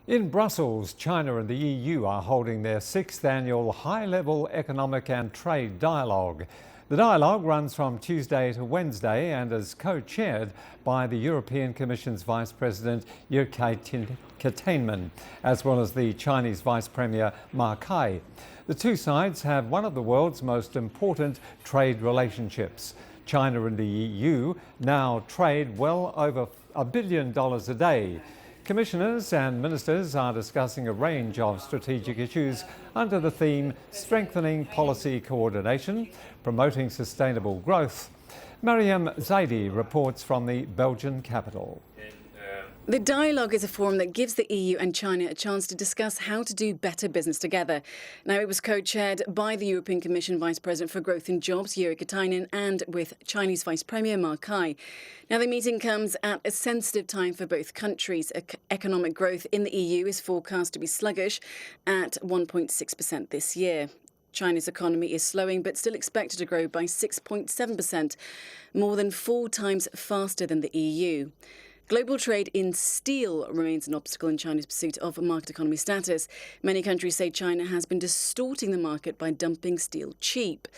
In Brussels, China and the EU are holding their 6th annual high-level economic and trade dialogue. The dialogue runs from Tuesday to Wednesday and is co-chaired by the European Commission's Vice President Jyrki Katainen, as well as the Chinese Vice Premier Mariam. The two sides have one of the world's most important trade relationships. China and the EU now trade well over $1 billion a day. Commissioners and ministers are discussing a range of strategic issues under the theme Strengthening Policy Coordination, Promoting Sustainable Growth. Mariam Zaidi reports from the Belgian capital. The dialogue is a forum that gives the EU and China a chance to discuss how to do better business together. Now, it was co-chaired by the European Commission Vice President for Growth and Jobs, Jyrki Katainen, and with Chinese Vice Premier Mariam. Now, the meeting comes at a sensitive time for both countries. Economic growth in the EU is forecast to be sluggish at 1.6% this year. China's economy is slowing but still expected to grow by 6.7%, more than 4 times faster than the EU. Global trade in steel remains an obstacle in China's pursuit of market economy status. Many countries say China has been distorting the market by dumping steel cheap.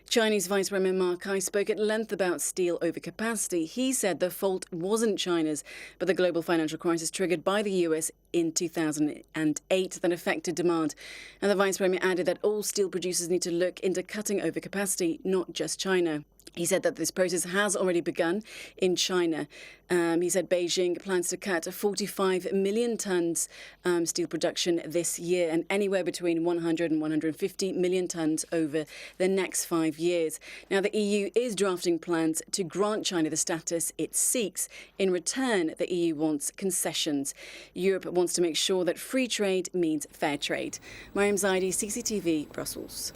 Chinese Vice Premier Mariam spoke at length about steel overcapacity. He said the fault wasn't China's, but the global financial crisis triggered by the US in 2008 that affected demand. And the Vice Premier added that all steel producers need to look into cutting overcapacity, not just China. He said that this process has already begun in China. He said Beijing plans to cut 45 million tonnes steel production this year and anywhere between 100 and 150 million tonnes over the next 5 years. Now, the EU is drafting plans to grant China the status it seeks. In return, the EU wants concessions. Europe wants to make sure that free trade means fair trade. Mariam Zaidi, CCTV, Brussels.